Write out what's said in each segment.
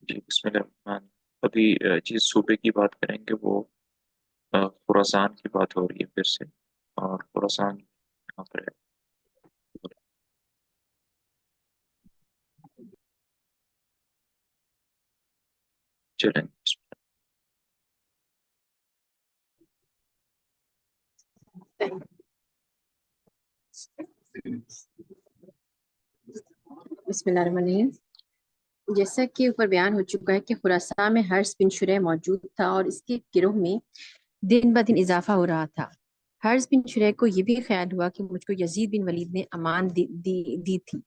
جی بسم اللہ الرحمن ابھی جس صوبے کی بات کریں گے وہ خراسان کی بات ہو رہی ہے پھر سے. اور خراسان یہاں پر ہے. چلیں بسم اللہ الرحمن الرحیم. جیسا کہ اوپر بیان ہو چکا ہے کہ خراسان میں حرث بن شریح موجود تھا اور اس کے گروہ میں دن بدن اضافہ ہو رہا تھا. حرث بن شریح کو یہ بھی خیال ہوا کہ مجھ کو یزید بن ولید نے امان دی تھی.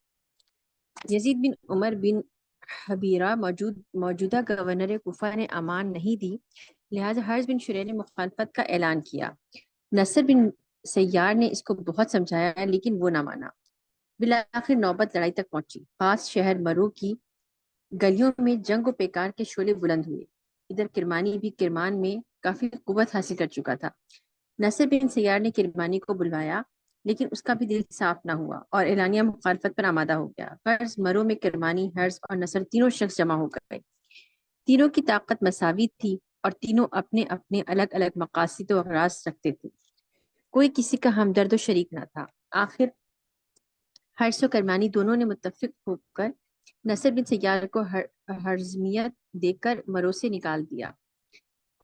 یزید بن عمر بن حبیرہ موجودہ گورنر کوفہ نے امان نہیں دی، لہذا حرث بن شریح نے مخالفت کا اعلان کیا. نصر بن سیار نے اس کو بہت سمجھایا لیکن وہ نہ مانا. بالآخر نوبت لڑائی تک پہنچی. خاص شہر مرو کی گلیوں میں جنگ و پیکار کے شعلے بلند ہوئے. ادھر کرمانی بھی کرمان میں کافی قوت حاصل کر چکا تھا. نصر بن سیار نے کرمانی کو بلوایا لیکن اس کا بھی دل صاف نہ ہوا اور اعلانیہ مخالفت پر آمادہ ہو گیا. غرض مرو میں کرمانی، حرث اور نصر تینوں شخص جمع ہو گئے. تینوں کی طاقت مساوی تھی اور تینوں اپنے اپنے الگ الگ مقاصد و اغراض رکھتے تھے. کوئی کسی کا ہمدرد و شریک نہ تھا. آخر حرث و کرمانی دونوں نے متفق ہو کر نصر بن سیار کو ہرزمیت دے کر مرو سے نکال دیا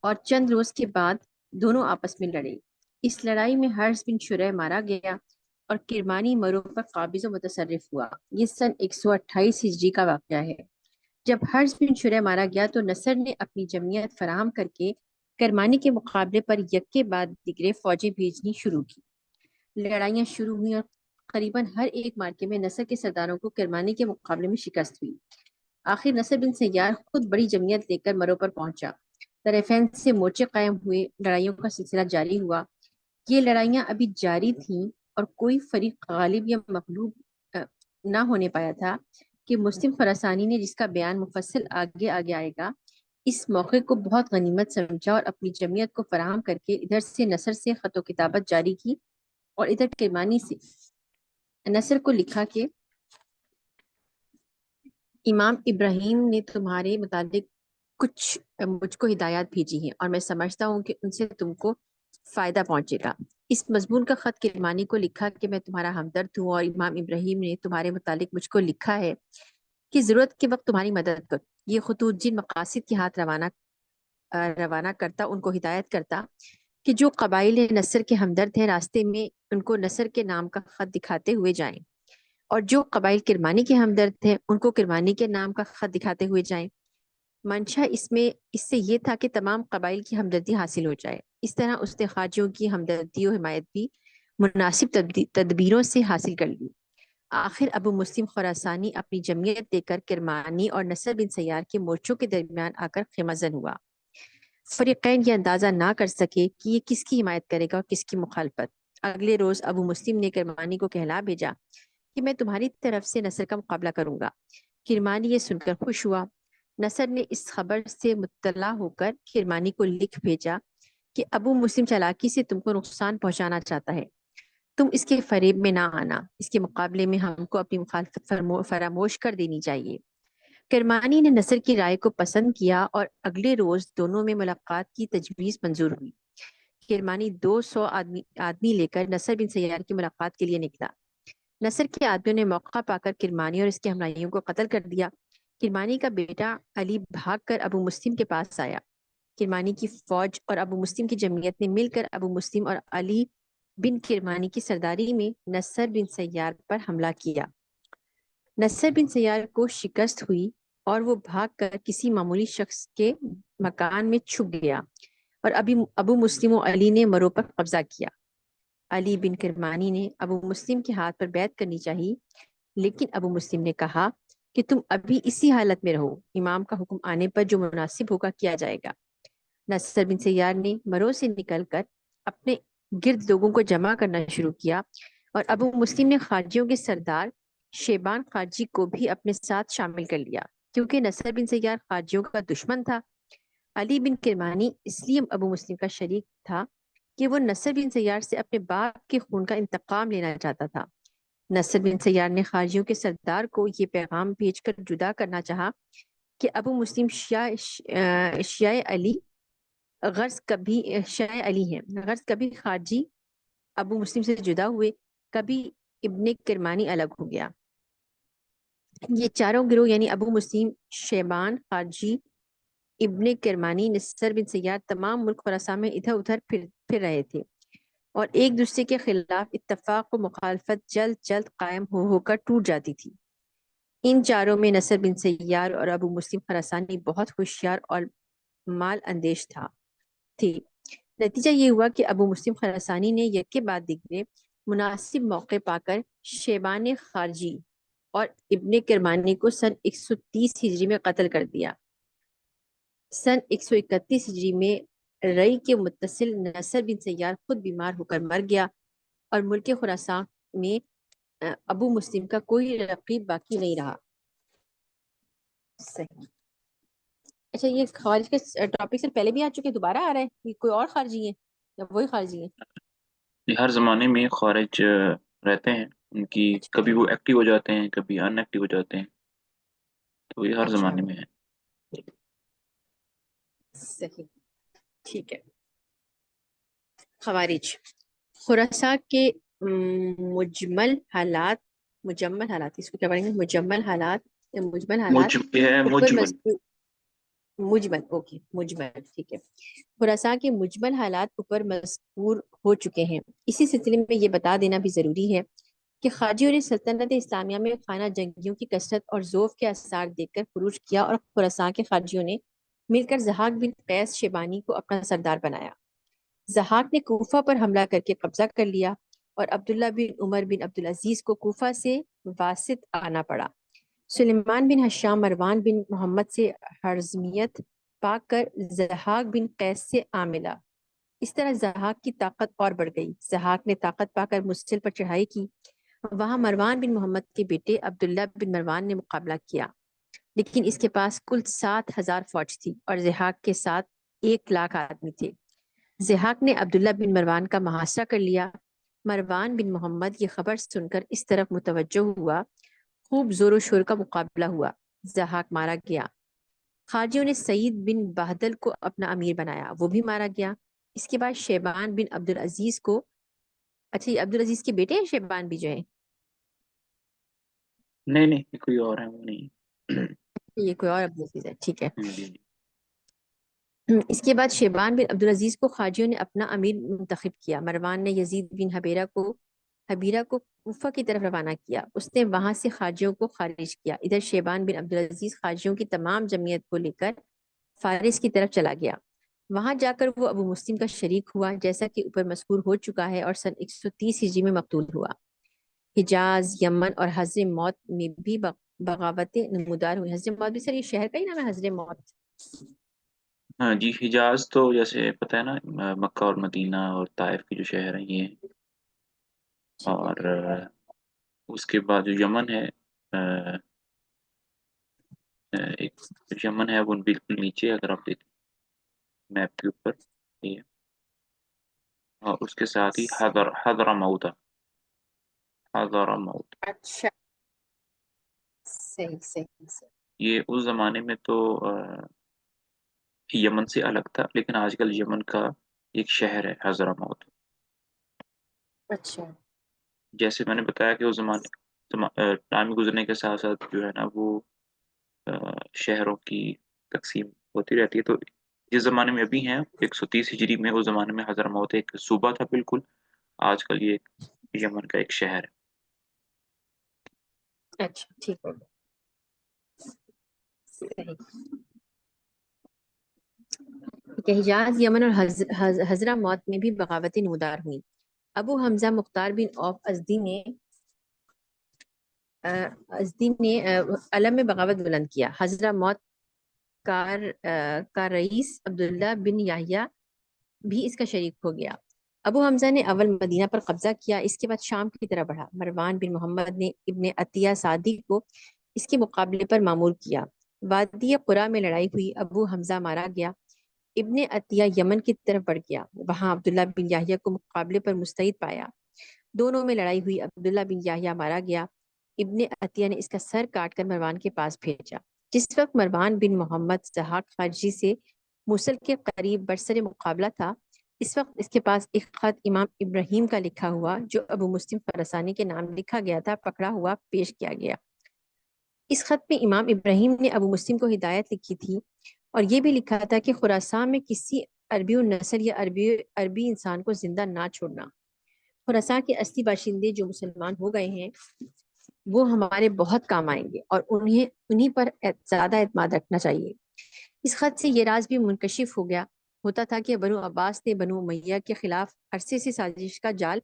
اور چند روز کے بعد دونوں آپس میں لڑے. اس لڑائی میں حرث بن شریح مارا گیا اور کرمانی مرو پر قابض و متصرف ہوا. یہ سن 128 ہجری کا واقعہ ہے. جب حرث بن شریح مارا گیا تو نصر نے اپنی جمعیت فراہم کر کے کرمانی کے مقابلے پر یکے بعد دیگرے فوجیں بھیجنی شروع کی. لڑائیاں شروع ہوئی اور قریباً ہر ایک مارکے میں نصر کے سرداروں کو کرمانی کے مقابلے میں شکست ہوئی. آخر نصر بن سیار خود بڑی جمعیت لے کر مرو پر پہنچا. طرفین سے مورچے قائم ہوئے. لڑائیوں کا سلسلہ جاری ہوا. یہ لڑائیاں ابھی جاری تھیں اور کوئی فریق غالب یا مغلوب نہ ہونے پایا تھا کہ مسلم خراسانی نے، جس کا بیان مفصل آگے آئے گا، اس موقع کو بہت غنیمت سمجھا اور اپنی جمعیت کو فراہم کر کے ادھر سے نصر سے خط و کتابت جاری کی اور ادھر کرمانی سے نصر کو لکھا کہ امام ابراہیم نے تمہارے متعلق کچھ مجھ کو ہدایات بھیجی ہیں اور میں سمجھتا ہوں کہ ان سے تم کو فائدہ پہنچے گا. اس مضمون کا خط کرمانی کو لکھا کہ میں تمہارا ہمدرد ہوں اور امام ابراہیم نے تمہارے متعلق مجھ کو لکھا ہے کہ ضرورت کے وقت تمہاری مدد کرو. یہ خطوط جن مقاصد کے ہاتھ روانہ کرتا، ان کو ہدایت کرتا کہ جو قبائل نصر کے ہمدرد ہیں راستے میں ان کو نصر کے نام کا خط دکھاتے ہوئے جائیں، اور جو قبائل کرمانی کے ہمدرد ہیں ان کو کرمانی کے نام کا خط دکھاتے ہوئے جائیں. منشا اس سے یہ تھا کہ تمام قبائل کی ہمدردی حاصل ہو جائے. اس طرح اس نے خواجوں کی ہمدردی و حمایت بھی مناسب تدبیروں سے حاصل کر لی. آخر ابو مسلم خراسانی اپنی جمعیت دے کر کرمانی اور نصر بن سیار کے مورچوں کے درمیان آ کر خیمہ ہوا. فریقین یہ اندازہ نہ کر سکے کہ یہ کس کی حمایت کرے گا اور کس کی مخالفت. اگلے روز ابو مسلم نے کرمانی کو کہلا بھیجا کہ میں تمہاری طرف سے نصر کا مقابلہ کروں گا. کرمانی یہ سن کر خوش ہوا. نصر نے اس خبر سے مطلع ہو کر کرمانی کو لکھ بھیجا کہ ابو مسلم چالاکی سے تم کو نقصان پہنچانا چاہتا ہے. تم اس کے فریب میں نہ آنا. اس کے مقابلے میں ہم کو اپنی مخالفت فراموش کر دینی چاہیے. کرمانی نے نصر کی رائے کو پسند کیا اور اگلے روز دونوں میں ملاقات کی تجویز منظور ہوئی. کرمانی 200 آدمی لے کر نصر بن سیار کی ملاقات کے لیے نکلا. نصر کے آدمیوں نے موقع پا کر کرمانی اور اس کے ہمراہیوں کو قتل کر دیا. کرمانی کا بیٹا علی بھاگ کر ابو مسلم کے پاس آیا. کرمانی کی فوج اور ابو مسلم کی جمعیت نے مل کر ابو مسلم اور علی بن کرمانی کی سرداری میں نصر بن سیار پر حملہ کیا. نصر بن سیار کو شکست ہوئی اور وہ بھاگ کر کسی معمولی شخص کے مکان میں چھپ گیا اور ابو مسلم و علی نے مرو پر قبضہ کیا. علی بن کرمانی نے ابو مسلم کے ہاتھ پر بیعت کرنی چاہی، لیکن ابو مسلم نے کہا کہ تم ابھی اسی حالت میں رہو، امام کا حکم آنے پر جو مناسب ہوگا کیا جائے گا. نصر بن سیار نے مرو سے نکل کر اپنے گرد لوگوں کو جمع کرنا شروع کیا اور ابو مسلم نے خارجیوں کے سردار شیبان خارجی کو بھی اپنے ساتھ شامل کر لیا کیونکہ نصر بن سیار خارجیوں کا دشمن تھا. علی بن کرمانی اس لیے ابو مسلم کا شریک تھا کہ وہ نصر بن سیار سے اپنے باپ کے خون کا انتقام لینا چاہتا تھا. نصر بن سیار نے خارجیوں کے سردار کو یہ پیغام بھیج کر جدا کرنا چاہا کہ ابو مسلم شیعہ علی شیعہ علی ہیں، غرض کبھی خارجی ابو مسلم سے جدا ہوئے، کبھی ابن کرمانی الگ ہو گیا۔ یہ چاروں گروہ یعنی ابو مسلم، شیبان، خارجی، ابن کرمانی، نصر بن سیار تمام ملک خراسان میں ادھر ادھر پھر رہے تھے، اور ایک دوسرے کے خلاف اتفاق و مخالفت جلد جلد قائم ہو کر ٹوٹ جاتی تھی۔ ان چاروں میں نصر بن سیار اور ابو مسلم خراسانی بہت ہوشیار اور مال اندیش تھی۔ نتیجہ یہ ہوا کہ ابو مسلم خراسانی نے یکے بعد دیگرے مناسب موقع پا کر شیبان خارجی اور ابن کرمانی کو سن 130 ہجری میں قتل کر دیا۔ سن 131 ہجری میں رئی کے متصل نصر بن سیار خود بیمار ہو کر مر گیا، اور ملک خراسان میں ابو مسلم کا کوئی رقیب باقی نہیں رہا۔ صحیح۔ اچھا، یہ خارج کے ٹاپک سے پہلے بھی آ چکے، دوبارہ آ رہا ہے؟ یہ کوئی اور خارجی ہے یا وہی خارجی ہے؟ ہر زمانے میں خارج رہتے ہیں، ان کی اچھا کبھی وہ ایکٹیو ہو جاتے ہیں، کبھی ان ایکٹیو ہو جاتے ہیں، تو یہ ہر اچھا، زمانے میں ہے۔ صحیح، ٹھیک ہے۔ خوارج خراسان کے مجمل حالات، اس کو کیا پڑھیں گے؟ مجمل حالات یا مجمل حالات یہ ہے اوپر مجمل۔ مذکور، مجمل، اوکے، مجمل، ٹھیک ہے۔ خراسان کے مجمل حالات اوپر مذکور ہو چکے ہیں۔ اسی سلسلے میں یہ بتا دینا بھی ضروری ہے کہ خارجیوں نے سلطنت اسلامیہ میں خانہ جنگیوں کی کثرت اور ذوف کے آثار دیکھ کر خروج کیا، اور خراسان کے خارجیوں نے مل کر ضحاک بن قیس شیبانی کو اپنا سردار بنایا۔ ضحاک نے کوفہ پر حملہ کر کے قبضہ کر لیا، اور عبداللہ بن عمر بن عبدالعزیز کو کوفہ سے واسط آنا پڑا۔ سلیمان بن ہشام مروان بن محمد سے حرزمیت پا کر ضحاک بن قیس سے آ ملا۔ اس طرح ضحاک کی طاقت اور بڑھ گئی۔ ضحاک نے طاقت پا کر موصل پر چڑھائی کی، وہاں مروان بن محمد کے بیٹے عبداللہ بن مروان نے مقابلہ کیا، لیکن اس کے پاس کل 7,000 فوج تھی اور ضحاک کے ساتھ 1,00,000 آدمی تھے۔ ضحاک نے عبداللہ بن مروان کا محاصرہ کر لیا۔ مروان بن محمد یہ خبر سن کر اس طرف متوجہ ہوا، خوب زور و شور کا مقابلہ ہوا، ضحاک مارا گیا۔ خارجیوں نے سعید بن بہدل کو اپنا امیر بنایا، وہ بھی مارا گیا۔ اس کے بعد شیبان بن عبدالعزیز کو، اچھا یہ عبدالعزیز کے بیٹے ہیں شیبان بھی جو ہیں؟ نہیں نہیں، یہ کوئی اور ہے، وہ نہیں۔ یہ کوئی اور عبدالعزیز ہے، ٹھیک ہے۔ جی جی۔ اس کے بعد شیبان بن عبدالعزیز کو خارجیوں نے اپنا امیر منتخب کیا۔ مروان نے یزید بن حبیرہ کو کوفہ کی طرف روانہ کیا، اس نے وہاں سے خارجیوں کو خارج کیا۔ ادھر شیبان بن عبدالعزیز خارجیوں کی تمام جمعیت کو لے کر فارس کی طرف چلا گیا۔ وہاں جا کر وہ ابو مسلم کا شریک ہوا، جیسا کہ اوپر مذکور ہو چکا ہے، اور سن 130 ہجری میں مقتول ہوا۔ حجاز، یمن اور حضر موت میں بھی بغاوتیں نمودار ہوئی۔ حضر موت بھی، سر یہ شہر کا ہی نام ہے حضر موت؟ ہاں جی، حجاز تو جیسے پتہ ہے نا، مکہ اور مدینہ اور طائف کے جو شہر ہیں یہ ہیں، ٹھیک ہے، اور اس کے بعد جو یمن ہے، ایک یمن ہے وہ بالکل نیچے، اگر آپ دیکھیں میپ کے اوپر، یہ ہے۔ اور اس کے ساتھ ہی حضر موت، حضر موت، اچھا، صحیح صحیح صحیح۔ یہ اس زمانے میں تو یمن سے الگ تھا، لیکن آج کل یمن کا ایک شہر ہے حضر موت۔ اچھا، جیسے میں نے بتایا کہ اس ٹائم گزرنے کے ساتھ ساتھ جو ہے نا وہ شہروں کی تقسیم ہوتی رہتی ہے، تو جس زمانے میں ابھی ہیں 130 ہجری میں، اس زمانے میں حضر موت ایک صوبہ تھا بالکل، آج کل یہ یمن کا ایک شہر ہے۔ اچھا، ٹھیک ہے، صحیح۔ کہ حجاز، یمن اور حضرہ موت میں بھی بغاوتیں نمودار ہوئیں۔ ابو حمزہ مختار بن اوف ازدی نے علم میں بغاوت بلند کیا۔ حضرہ موت کا رئیس عبداللہ بن یحییٰ بھی اس کا شریک ہو گیا۔ ابو حمزہ نے اول مدینہ پر قبضہ کیا، اس کے بعد شام کی طرف بڑھا۔ مروان بن محمد نے ابن عطیہ سعدی کو اس کے مقابلے پر معمور کیا۔ وادی قرا میں لڑائی ہوئی، ابو حمزہ مارا گیا۔ ابن عطیہ یمن کی طرف بڑھ گیا، وہاں عبداللہ بن یحییٰ کو مقابلے پر مستعد پایا۔ دونوں میں لڑائی ہوئی، عبداللہ بن یحییٰ مارا گیا۔ ابن عطیہ نے اس کا سر کاٹ کر مروان کے پاس بھیجا۔ جس وقت مروان بن محمد ضحاک خارجی سے موصل کے قریب برسر مقابلہ تھا، اس وقت اس کے پاس ایک خط امام ابراہیم کا لکھا ہوا، جو ابو مسلم خراسانی کے نام لکھا گیا تھا، پکڑا ہوا پیش کیا گیا۔ اس خط میں امام ابراہیم نے ابو مسلم کو ہدایت لکھی تھی اور یہ بھی لکھا تھا کہ خراسان میں کسی عربی النسل یا عربی انسان کو زندہ نہ چھوڑنا۔ خراسان کے اصلی باشندے جو مسلمان ہو گئے ہیں وہ ہمارے بہت کام آئیں گے اور انہیں پر زیادہ اعتماد رکھنا چاہیے۔ اس خط سے یہ راز بھی منکشف ہو گیا ہوتا تھا کہ بنو عباس نے بنو امیہ کے خلاف عرصے سے سازش کا جال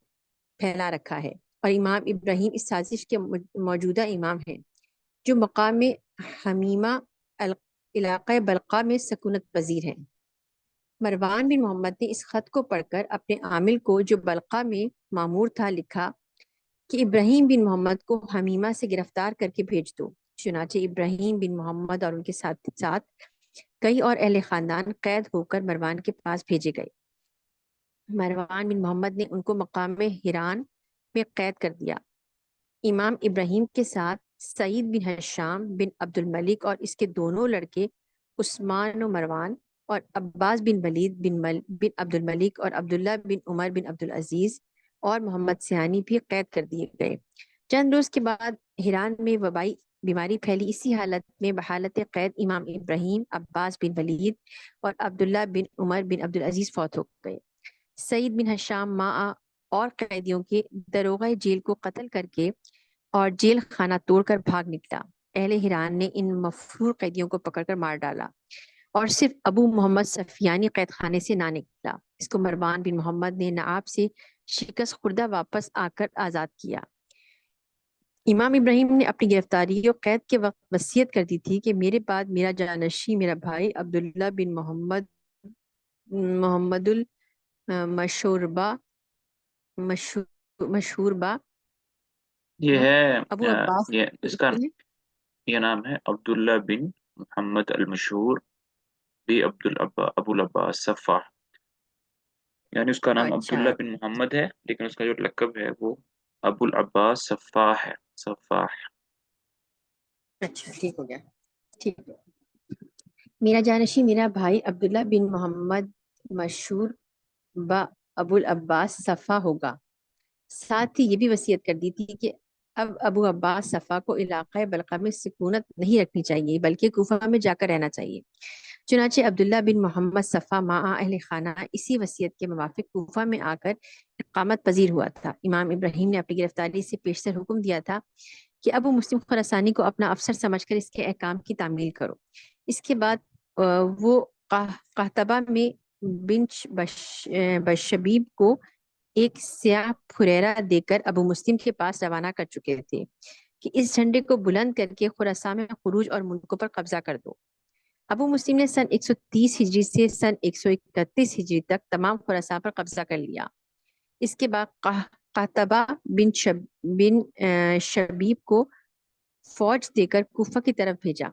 پھیلا رکھا ہے اور امام ابراہیم اس سازش کے موجودہ امام ہیں، جو مقام حمیمہ علاقہ بلقا میں سکونت پذیر ہیں۔ مروان بن محمد نے اس خط کو پڑھ کر اپنے عامل کو، جو بلقا میں مامور تھا، لکھا کہ ابراہیم بن محمد کو حمیمہ سے گرفتار کر کے بھیج دو۔ چنانچہ ابراہیم بن محمد اور ان کے ساتھ ساتھ کئی اور اہل خاندان قید ہو کر مروان کے پاس بھیجے گئے۔ مروان بن محمد نے ان کو مقام ہیران میں قید کر دیا۔ امام ابراہیم کے ساتھ سعید بن ہشام بن عبد الملک اور اس کے دونوں لڑکے عثمان و مروان اور عباس بن ولید بن عبد الملک اور عبداللہ بن عمر بن عبد العزیز اور محمد سیانی بھی قید کر دیے گئے۔ چند روز کے بعد ہیران میں وبائی بیماری پھیلی۔ اسی حالت میں بحالت قید امام ابراہیم، عباس بن ولید اور عبداللہ بن عمر بن عبد العزیز فوت ہو گئے۔ سعید بن ہشام ماں اور قیدیوں کے داروغہ جیل کو قتل کر کے اور جیل خانہ توڑ کر بھاگ نکلا۔ اہل ہیران نے ان مفرور قیدیوں کو پکڑ کر مار ڈالا اور صرف ابو محمد سفیانی قید خانے سے نہ نکلا۔ اس کو مروان بن محمد نے نعاب سے شکست خوردہ واپس آ کر آزاد کیا۔ امام ابراہیم نے اپنی گرفتاری اور قید کے وقت وصیت کر دی تھی کہ میرے بعد میرا جانشین میرا بھائی عبداللہ بن محمد المشوربہ مشہوربہ یہ ہے ابو عباس یہ اس کا یہ نام ہے عبداللہ بن محمد المشہور بھی ابو العباس صفاح، یعنی اس کا نام عبداللہ اچھا بن محمد ہے لیکن اس کا جو لقب ہے وہ ابو العباس صفاح ہے، صفاح۔ اچھا، ٹھیک ہو گیا، ٹھیک ہے۔ میرا جانشین میرا بھائی عبداللہ بن محمد مشہور با ابو العباس صفا ہوگا۔ ساتھ ہی یہ بھی وصیت کر دی تھی کہ اب ابو عباس صفا کو علاقہ بلقا میں سکونت نہیں رکھنی چاہیے بلکہ کوفہ میں جا کر رہنا چاہیے۔ چنانچہ عبداللہ بن محمد صفا مع اہل خانہ اسی وصیت کے موافق کوفہ میں آ کر اقامت پذیر ہوا تھا۔ امام ابراہیم نے اپنی گرفتاری سے پیشتر حکم دیا تھا کہ ابو مسلم خراسانی کو اپنا افسر سمجھ کر اس کے احکام کی تعمیل کرو۔ اس کے بعد وہ قحطبہ میں بنچ بشبیب کو ایک سیاہ پھریرا دے کر ابو مسلم کے پاس روانہ کر چکے تھے کہ اس جھنڈے کو بلند کر کے خراسان میں خروج اور ملکوں پر قبضہ کر دو۔ ابو مسلم نے سن 130 ہجری سے سن 131 ہجری تک تمام خراسان پر قبضہ کر لیا۔ اس کے بعد قحطبہ بن شبیب کو فوج دے کر کوفہ کی طرف بھیجا۔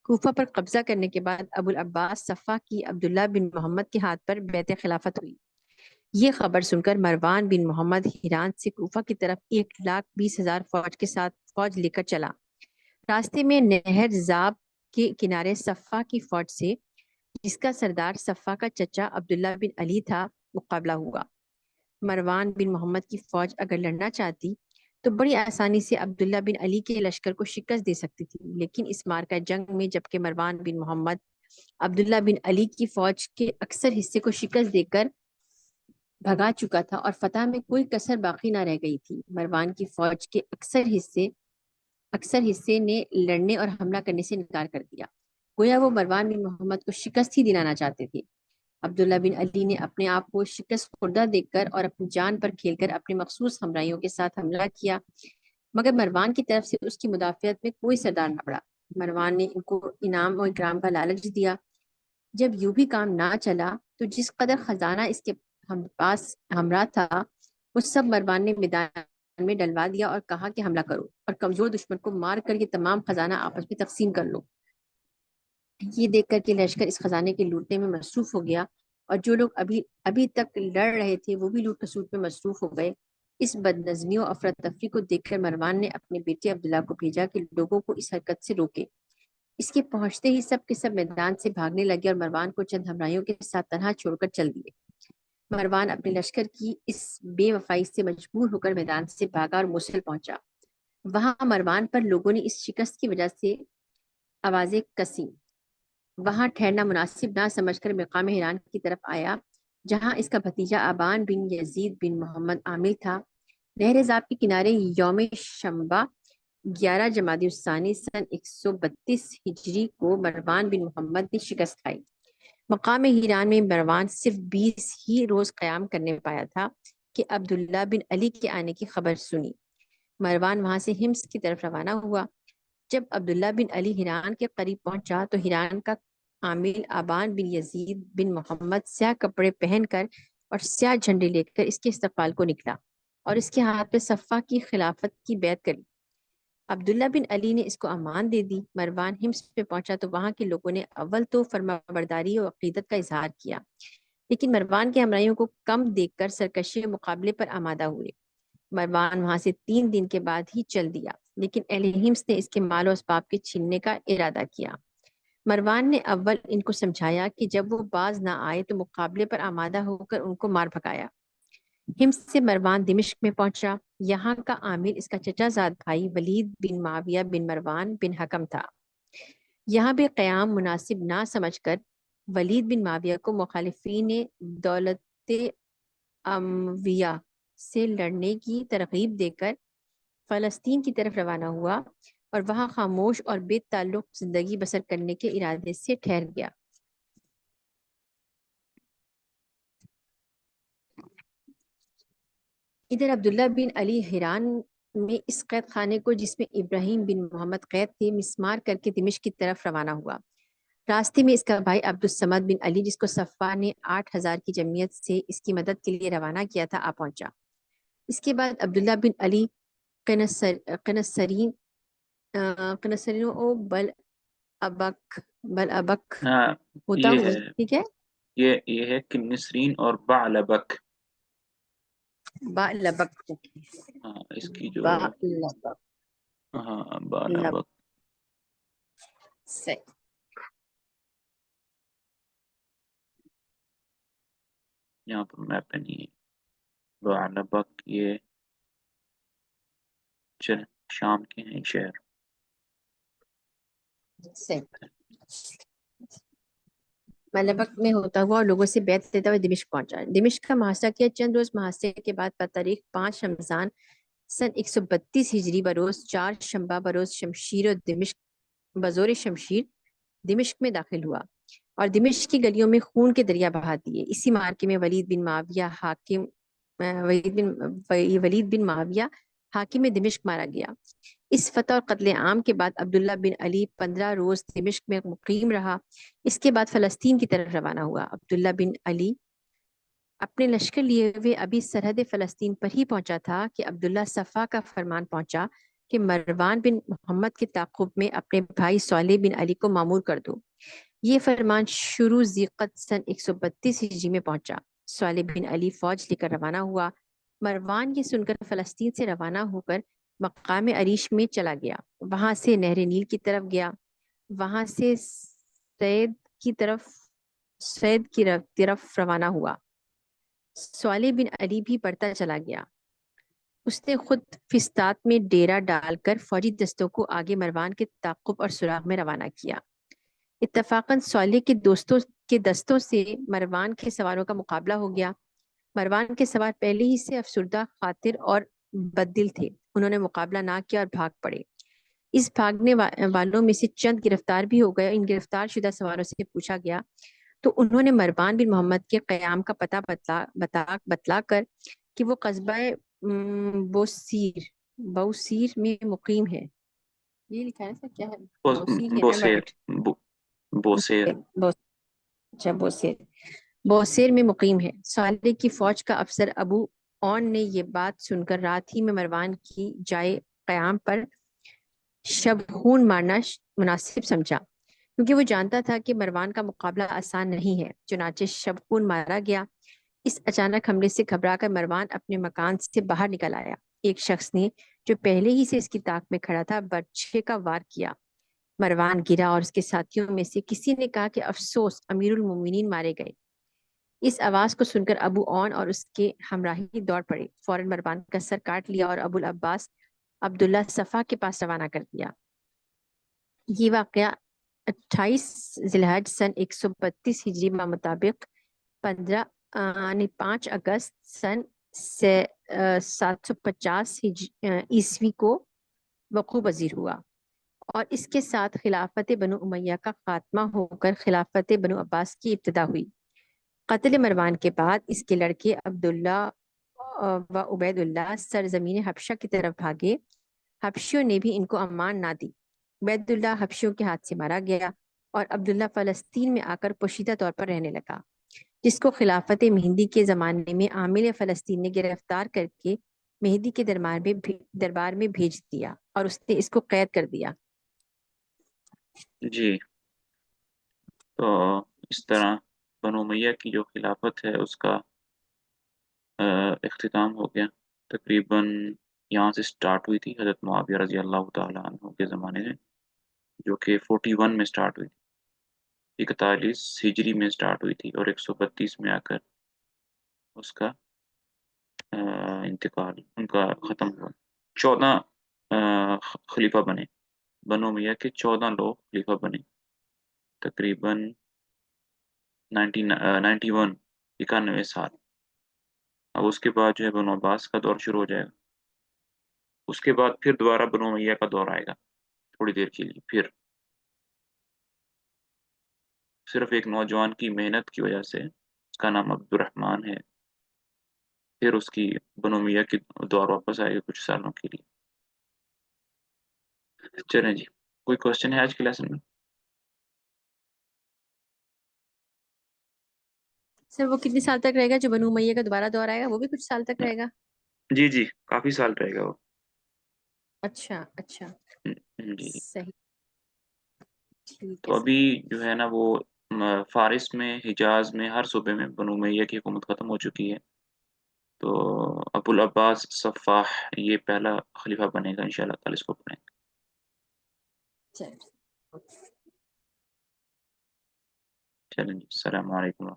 کوفہ پر قبضہ کرنے کے بعد ابو العباس صفا کی عبداللہ بن محمد کے ہاتھ پر بیعت خلافت ہوئی۔ یہ خبر سن کر مروان بن محمد ہیران سے کوفہ کی طرف 1,20,000 فوج کے ساتھ فوج لے کر چلا۔ راستے میں نہر زاب کے کنارے صفا کی فوج سے، جس کا سردار صفا کا چچا عبداللہ بن علی تھا، مقابلہ ہوا۔ مروان بن محمد کی فوج اگر لڑنا چاہتی تو بڑی آسانی سے عبداللہ بن علی کے لشکر کو شکست دے سکتی تھی، لیکن اس مارکہ جنگ میں جبکہ مروان بن محمد عبداللہ بن علی کی فوج کے اکثر حصے کو شکست دے کر بھگا چکا تھا اور فتح میں کوئی کسر باقی نہ رہ گئی تھی، مروان کی فوج کے اکثر حصے نے لڑنے اور حملہ کرنے سے انکار کر دیا، گویا وہ مروان بن محمد کو شکست ہی دلانا چاہتے تھے۔ عبداللہ بن علی نے اپنے آپ کو شکست خوردہ دیکھ کر اور اپنی جان پر کھیل کر اپنے مخصوص ہمراہیوں کے ساتھ حملہ کیا، مگر مروان کی طرف سے اس کی مدافعت میں کوئی سردار نہ پڑا۔ مروان نے ان کو انعام و اکرام کا لالچ دیا۔ جب یوں بھی کام نہ چلا تو جس قدر خزانہ اس کے پاس ہمراہ تھا وہ سب مروان نے میدان میں ڈلوا دیا اور کہا کہ حملہ کرو اور کمزور دشمن کو مار کر یہ تمام خزانہ آپس میں تقسیم کر لو۔ یہ دیکھ کر کہ لشکر اس خزانے کے لوٹنے میں مصروف ہو گیا اور جو لوگ ابھی تک لڑ رہے تھے وہ بھی لوٹ کسوٹ میں مصروف ہو گئے، اس بدنظمی و افراتفری کو دیکھ کر مروان نے اپنے بیٹے عبداللہ کو بھیجا کہ لوگوں کو اس حرکت سے روکے۔ اس کے پہنچتے ہی سب کے سب میدان سے بھاگنے لگے اور مروان کو چند ہمراہیوں کے ساتھ تنہا چھوڑ کر چل دیے۔ مروان اپنے لشکر کی اس بے وفائی سے مجبور ہو کر میدان سے بھاگا اور موصل پہنچا۔ وہاں مروان پر لوگوں نے اس شکست کی وجہ سے آوازیں کسیں۔ وہاں ٹھہرنا مناسب نہ سمجھ کر مقام حیران کی طرف آیا، جہاں اس کا بھتیجا آبان بن یزید بن محمد عامل تھا۔ نہر زاب کے کنارے یوم شنبہ 11 جمادی الثانی سن 132 ہجری کو مروان بن محمد نے شکست کھائی۔ مقام حیران میں مروان صرف 20 ہی روز قیام کرنے پایا تھا کہ عبداللہ بن علی کے آنے کی خبر سنی۔ مروان وہاں سے حمص کی طرف روانہ ہوا۔ جب عبداللہ بن علی ہیران کے قریب پہنچا تو ہیران کا عامل آبان بن یزید بن محمد سیاہ کپڑے پہن کر اور سیاہ جھنڈے لے کر اس کے استقبال کو نکلا اور اس کے ہاتھ پہ صفہ کی خلافت کی بیعت کری۔ عبداللہ بن علی نے اس کو امان دے دی۔ مروان حمص پہ پہنچا تو وہاں کے لوگوں نے اول تو فرما برداری اور عقیدت کا اظہار کیا، لیکن مروان کے ہمراہیوں کو کم دیکھ کر سرکشی مقابلے پر آمادہ ہوئے۔ مروان وہاں سے 3 دن کے بعد ہی چل دیا، لیکن اہل حمص نے اس کے مال و اسباب کے چھیننے کا ارادہ کیا۔ مروان نے اول ان کو سمجھایا کہ جب وہ باز نہ آئے تو مقابلے پر آمادہ ہو کر ان کو مار بھگایا۔ حمص سے مروان دمشق میں پہنچا۔ یہاں کا عامل اس کا چچا زاد بھائی ولید بن معاویہ بن مروان بن حکم تھا۔ یہاں بھی قیام مناسب نہ سمجھ کر ولید بن معاویہ کو مخالفین دولت امویہ سے لڑنے کی ترغیب دے کر فلسطین کی طرف روانہ ہوا اور وہاں خاموش اور بے تعلق زندگی بسر کرنے کے ارادے سے ٹھہر گیا۔ ادھر عبداللہ بن علی حیران میں اس قید خانے کو جس میں ابراہیم بن محمد قید تھے مسمار کر کے دمشق کی طرف روانہ ہوا۔ راستے میں اس کا بھائی عبد الصمد بن علی جس کو صفا نے 8000 کی جمعیت سے اس کی مدد کے لیے روانہ کیا تھا آ پہنچا۔ اس کے بعد عبداللہ بن علی قنصرین او بل ابک ہاں ہوتا یہ ہوئے، ہے ٹھیک ہے، یہ ہے کہ نسرین اور بعلبک، با لبک، ہاں اس کی جو با لبک، ہاں لب بعلبک، سے یہاں پر میپ پہ نہیں ہے۔ بعلبک یہ شام کے ہیں شہر۔ سے ملبک میں ہوتا ہوا اور لوگوں سے بیعت لیتا ہوا دمشق پہنچا۔ دمشق کا محاصرہ کیا۔ چند روز محاصرے کے بعد بتاریخ 5 رمضان سن 132 ہجری بروز 4 شنبہ بروز شمشیر اور دمشق بزور شمشیر دمشق میں داخل ہوا اور دمشق کی گلیوں میں خون کے دریا بہا دیے۔ اسی مارکے میں ولید بن معاویہ حاکم دمشق مارا گیا۔ اس فتح اور قتل عام کے بعد عبداللہ بن علی 15 روز دمشق میں مقیم رہا۔ اس کے بعد فلسطین کی طرف روانہ ہوا۔ عبداللہ بن علی اپنے لشکر لیے ہوئے ابھی سرحد فلسطین پر ہی پہنچا تھا کہ عبداللہ صفا کا فرمان پہنچا کہ مروان بن محمد کے تعاقب میں اپنے بھائی صالح بن علی کو مامور کر دو۔ یہ فرمان شروع ذیقعد سن 132 ہجری میں پہنچا۔ صالح بن علی فوج لے کر روانہ ہوا۔ مروان یہ سن کر فلسطین سے روانہ ہو کر مقام عریش میں چلا گیا، وہاں سے نہر نیل کی طرف گیا، وہاں سے سید کی طرف روانہ ہوا۔ صالح بن علی بھی بڑھتا چلا گیا۔ اس نے خود فسطاط میں ڈیرا ڈال کر فوجی دستوں کو آگے مروان کے تعاقب اور سراغ میں روانہ کیا۔ اتفاقاً صالح کے دستوں سے مروان کے سواروں کا مقابلہ ہو گیا۔ مروان کے سوار پہلے ہی سے افسردہ، خاطر اور بددل تھے۔ انہوں نے مقابلہ نہ کیا اور بھاگ پڑے۔ اس بھاگنے والوں میں سے چند گرفتار بھی ہو گئے۔ ان گرفتار شدہ سواروں سے پوچھا گیا تو انہوں نے مروان بن محمد کے قیام کا پتہ بتلا کر کہ وہ قصبہ بوسیر میں مقیم ہے۔ یہ لکھا ہے کیا ہے؟ بوسیر ہے نا، بوسیر، بٹ بوسیر، اچھا بوسیر میں مقیم ہے۔ صالح کی فوج کا افسر ابو اون نے یہ بات سن کر رات ہی میں مروان کی جائے قیام پر شب خون مارنا مناسب سمجھا، کیونکہ وہ جانتا تھا کہ مروان کا مقابلہ آسان نہیں ہے۔ چنانچہ شب خون مارا گیا۔ اس اچانک حملے سے گھبرا کر مروان اپنے مکان سے باہر نکل آیا۔ ایک شخص نے جو پہلے ہی سے اس کی طاق میں کھڑا تھا برچھے کا وار کیا۔ مروان گرا اور اس کے ساتھیوں میں سے کسی نے کہا کہ افسوس، امیر المومنین مارے گئے۔ اس آواز کو سن کر ابو اون اور اس کے ہمراہی دوڑ پڑے، فوراً مروان کا سر کاٹ لیا اور ابو العباس عبداللہ صفا کے پاس روانہ کر دیا۔ یہ واقعہ 28 ذی الحج سن 132 ہجری میں مطابق 5 اگست سن 750 عیسوی کو وقوع پذیر ہوا، اور اس کے ساتھ خلافت بنو امیہ کا خاتمہ ہو کر خلافت بنو عباس کی ابتدا ہوئی۔ قتل مروان کے بعد اس کے لڑکے عبداللہ و عبید اللہ سرزمین حبشہ کی طرف بھاگے۔ حبشیوں نے بھی ان کو امان نہ دی۔ عبید اللہ حبشیوں کے ہاتھ سے مارا گیا اور عبداللہ فلسطین میں آ کر پوشیدہ طور پر رہنے لگا، جس کو خلافت مہدی کے زمانے میں عامل فلسطین نے گرفتار کر کے مہدی کے دربار میں بھیج دیا اور اس نے اس کو قید کر دیا۔ جی، تو اس طرح بنو امیہ کی جو خلافت ہے اس کا اختتام ہو گیا۔ تقریباً یہاں سے سٹارٹ ہوئی تھی حضرت معاویہ رضی اللہ تعالیٰ عنہ کے زمانے میں، جو کہ 41 میں سٹارٹ ہوئی تھی، 41 ہجری میں سٹارٹ ہوئی تھی، اور 132 میں آ کر اس کا انتقال، ان کا ختم ہوا۔ 14 خلیفہ بنے، بنو امیہ کے 14 لوگ خلیفہ بنے، تقریباً 91 سال۔ اب اس کے بعد جو ہے بنو عباس کا دور شروع ہو جائے گا، اس کے بعد پھر دوبارہ بنو امیہ کا دور آئے گا تھوڑی دیر کے لیے، پھر صرف ایک نوجوان کی محنت کی وجہ سے، اس کا نام عبد الرحمن ہے، پھر اس کی بنو امیہ کی دور واپس آئے گا کچھ سالوں کے لیے۔ چلیں جی، کوئی کوشچن ہے آج کے لیسن میں؟ سر وہ کتنے سال تک رہے گا جو بنو امیہ کا دوبارہ دور آئے گا؟ وہ بھی کچھ سال تک رہے گا؟ جی جی، کافی سال رہے گا وہ۔ اچھا اچھا، جی، صحیح، ٹھیک تو ہے سر۔ ابھی جو ہے نا وہ فارس میں، حجاز میں، ہر صوبے میں بنو امیہ کی حکومت ختم ہو چکی ہے، تو ابو العباس صفاح یہ پہلا خلیفہ بنے گا انشاءاللہ تعالی، اس کو پڑھیں گے۔ چلیں۔ چلیں جی، السلام علیکم۔